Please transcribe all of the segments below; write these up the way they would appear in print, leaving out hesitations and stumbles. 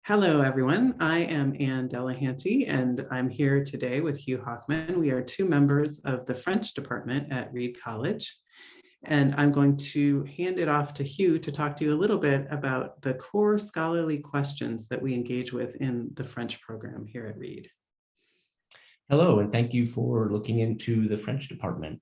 Hello, everyone. I am Delehanty, and I'm here today with Hugh Hochman. We are two members of the French department at Reed College. And I'm going to hand it off to Hugh to talk to you a little bit about the core scholarly questions that we engage with in the French program here at Reed. Hello, and thank you for looking into the French department.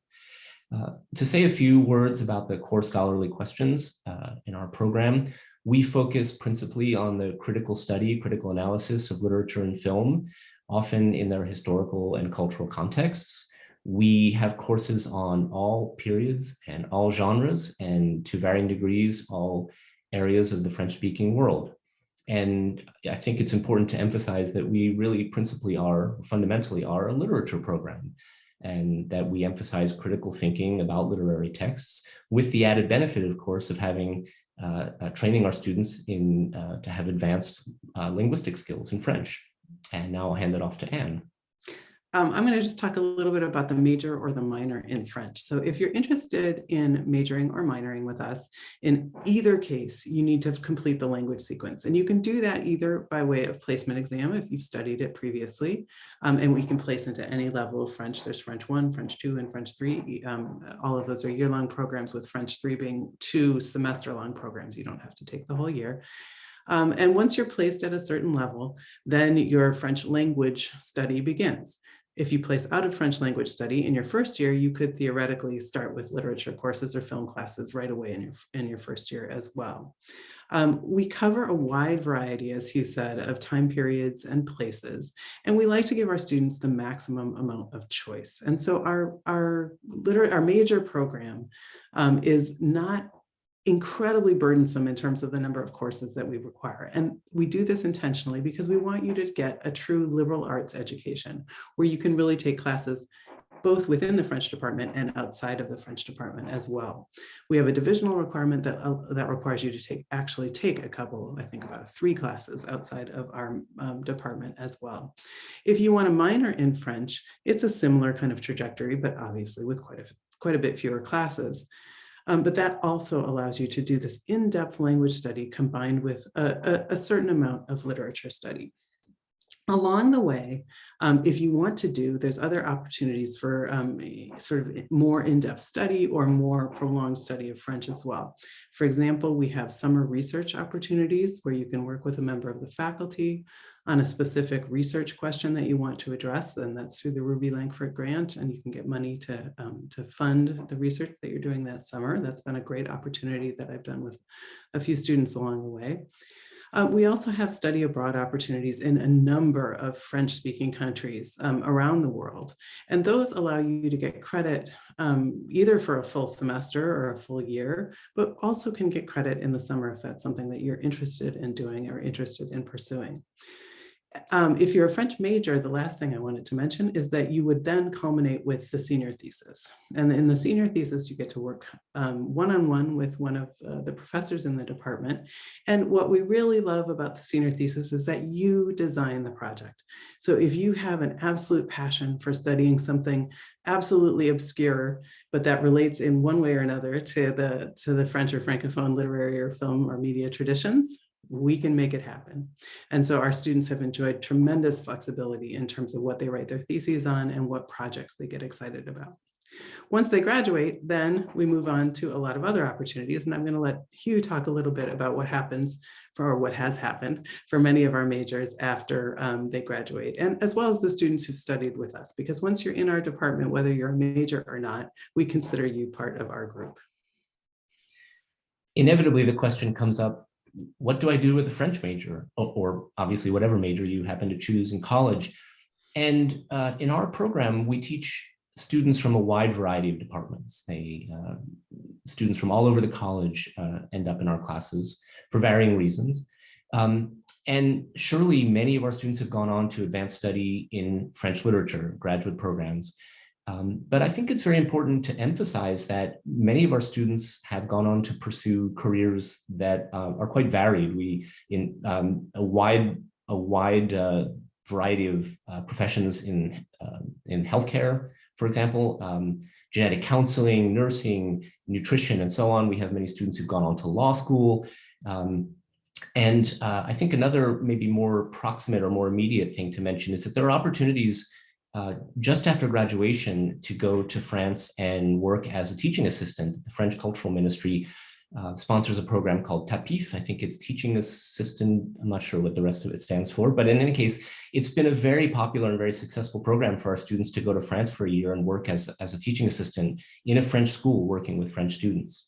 To say a few words about the core scholarly questions in our program, we focus principally on the critical study, critical analysis of literature and film, often in their historical and cultural contexts. We have courses on all periods and all genres, and to varying degrees, all areas of the French-speaking world. And I think it's important to emphasize that we really fundamentally are a literature program, and that we emphasize critical thinking about literary texts, with the added benefit, of course, of having training our students to have advanced linguistic skills in French. And now I'll hand it off to Anne. I'm going to just talk a little bit about the major or the minor in French. So if you're interested in majoring or minoring with us, in either case, you need to complete the language sequence. And you can do that either by way of placement exam if you've studied it previously, and we can place into any level of French. There's French 1, French 2, and French 3. All of those are year-long programs, with French 3 being 2 semester-long programs. You don't have to take the whole year. And once you're placed at a certain level, then your French language study begins. If you place out of French language study in your first year, you could theoretically start with literature courses or film classes right away in your first year as well. We cover a wide variety, as Hugh said, of time periods and places, and we like to give our students the maximum amount of choice. And so our major program is not incredibly burdensome in terms of the number of courses that we require. And we do this intentionally because we want you to get a true liberal arts education where you can really take classes both within the French department and outside of the French department as well. We have a divisional requirement that requires you to actually take a couple, I think about 3 classes outside of our department as well. If you want to minor in French, it's a similar kind of trajectory, but obviously with quite a bit fewer classes. But that also allows you to do this in-depth language study combined with a certain amount of literature study. Along the way, if you want to there's other opportunities for sort of more in-depth study or more prolonged study of French as well. For example, we have summer research opportunities where you can work with a member of the faculty on a specific research question that you want to address, and that's through the Ruby Langford grant, and you can get money to fund the research that you're doing that summer. That's been a great opportunity that I've done with a few students along the way. We also have study abroad opportunities in a number of French-speaking countries around the world. And those allow you to get credit either for a full semester or a full year, but also can get credit in the summer if that's something that you're interested in doing or interested in pursuing. If you're a French major, the last thing I wanted to mention is that you would then culminate with the senior thesis. And in the senior thesis, you get to work one-on-one with one of the professors in the department. And what we really love about the senior thesis is that you design the project. So if you have an absolute passion for studying something absolutely obscure, but that relates in one way or another to the French or Francophone literary or film or media traditions, we can make it happen. And so our students have enjoyed tremendous flexibility in terms of what they write their theses on and what projects they get excited about. Once they graduate, then we move on to a lot of other opportunities. And I'm going to let Hugh talk a little bit about what happens or what has happened for many of our majors after they graduate, and as well as the students who've studied with us, because once you're in our department, whether you're a major or not, we consider you part of our group. Inevitably, the question comes up, what do I do with a French major, or obviously whatever major you happen to choose in college? And in our program, we teach students from a wide variety of departments. Students from all over the college end up in our classes for varying reasons. And surely many of our students have gone on to advanced study in French literature, graduate programs. But I think it's very important to emphasize that many of our students have gone on to pursue careers that are quite varied. In a wide variety of professions in healthcare, for example, genetic counseling, nursing, nutrition, and so on. We have many students who've gone on to law school. And I think another maybe more proximate or more immediate thing to mention is that there are opportunities just after graduation to go to France and work as a teaching assistant. The French Cultural Ministry sponsors a program called TAPIF. I think it's teaching assistant. I'm not sure what the rest of it stands for, but in any case, it's been a very popular and very successful program for our students to go to France for a year and work as a teaching assistant in a French school working with French students.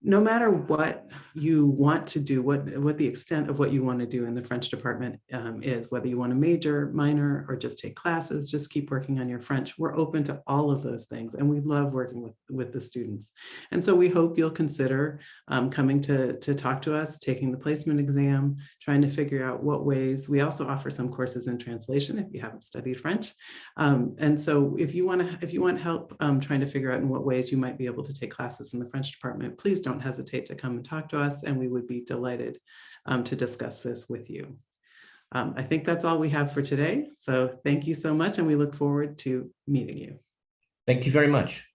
No matter what you want to do, what the extent of what you want to do in the French department is, whether you want to major, minor, or just take classes, just keep working on your French. We're open to all of those things, and we love working with the students. And so we hope you'll consider coming to talk to us, taking the placement exam, trying to figure out what ways. We also offer some courses in translation if you haven't studied French. And so if you want help trying to figure out in what ways you might be able to take classes in the French department, please don't hesitate to come and talk to us, and we would be delighted to discuss this with you. I think that's all we have for today. So thank you so much, and we look forward to meeting you. Thank you very much.